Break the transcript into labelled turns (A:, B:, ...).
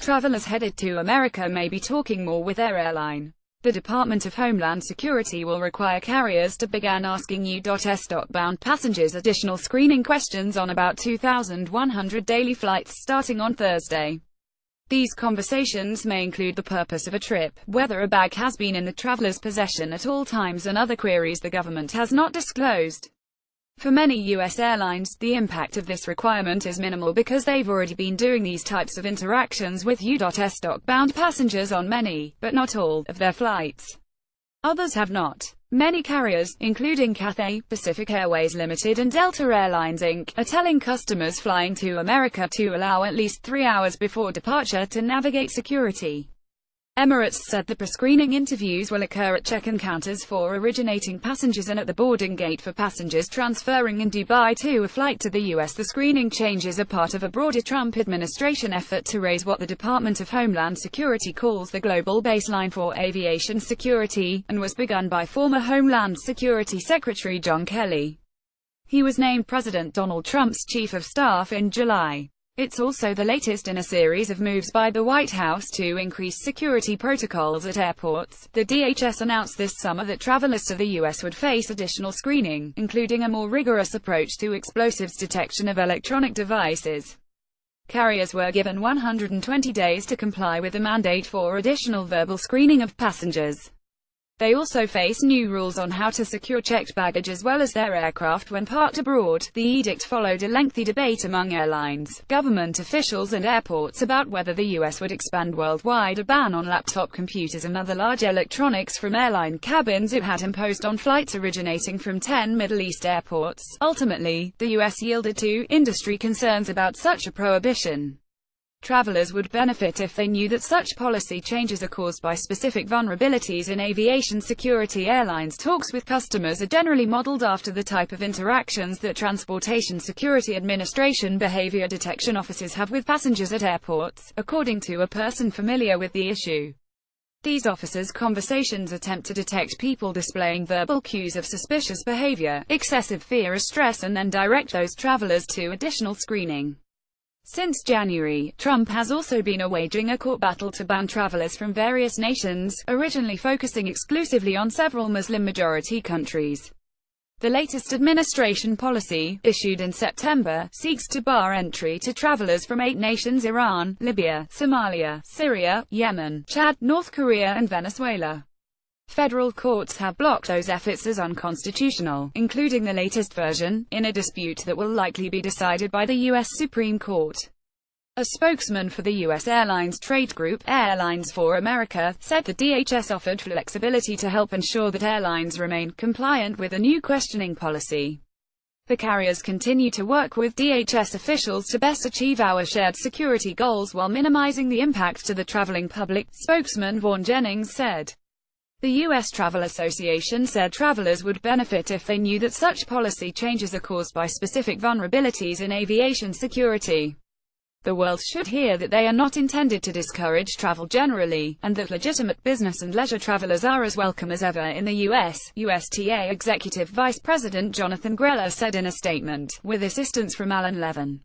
A: travelers headed to America may be talking more with their airline. The Department of Homeland Security will require carriers to begin asking U.S.-bound passengers additional screening questions on about 2,100 daily flights starting on Thursday. These conversations may include the purpose of a trip, whether a bag has been in the traveler's possession at all times, and other queries the government has not disclosed. For many U.S. airlines, the impact of this requirement is minimal because they've already been doing these types of interactions with U.S.-bound passengers on many, but not all, of their flights. Others have not. Many carriers, including Cathay, Pacific Airways Limited and Delta Airlines Inc., are telling customers flying to America to allow at least 3 hours before departure to navigate security. Emirates said the pre-screening interviews will occur at check-in counters for originating passengers and at the boarding gate for passengers transferring in Dubai to a flight to the U.S. The screening changes are part of a broader Trump administration effort to raise what the Department of Homeland Security calls the global baseline for aviation security, and was begun by former Homeland Security Secretary John Kelly. He was named President Donald Trump's chief of staff in July. It's also the latest in a series of moves by the White House to increase security protocols at airports. The DHS announced this summer that travelers to the U.S. would face additional screening, including a more rigorous approach to explosives detection of electronic devices. Carriers were given 120 days to comply with the mandate for additional verbal screening of passengers. They also face new rules on how to secure checked baggage as well as their aircraft when parked abroad. The edict followed a lengthy debate among airlines, government officials and airports about whether the U.S. would expand worldwide a ban on laptop computers and other large electronics from airline cabins it had imposed on flights originating from 10 Middle East airports. Ultimately, the U.S. yielded to industry concerns about such a prohibition. Travelers would benefit if they knew that such policy changes are caused by specific vulnerabilities in aviation security. Airlines talks with customers are generally modeled after the type of interactions that Transportation Security Administration behavior detection officers have with passengers at airports, according to a person familiar with the issue. These officers' conversations attempt to detect people displaying verbal cues of suspicious behavior, excessive fear or stress, and then direct those travelers to additional screening. Since January, Trump has also been waging a court battle to ban travelers from various nations, originally focusing exclusively on several Muslim-majority countries. The latest administration policy, issued in September, seeks to bar entry to travelers from 8 nations: Iran, Libya, Somalia, Syria, Yemen, Chad, North Korea and Venezuela. Federal courts have blocked those efforts as unconstitutional, including the latest version, in a dispute that will likely be decided by the U.S. Supreme Court. A spokesman for the U.S. airlines trade group, Airlines for America, said the DHS offered flexibility to help ensure that airlines remain compliant with a new questioning policy. The carriers continue to work with DHS officials to best achieve our shared security goals while minimizing the impact to the traveling public, spokesman Vaughn Jennings said. The U.S. Travel Association said travelers would benefit if they knew that such policy changes are caused by specific vulnerabilities in aviation security. The world should hear that they are not intended to discourage travel generally, and that legitimate business and leisure travelers are as welcome as ever in the U.S., USTA Executive Vice President Jonathan Greller said in a statement, with assistance from Alan Levin.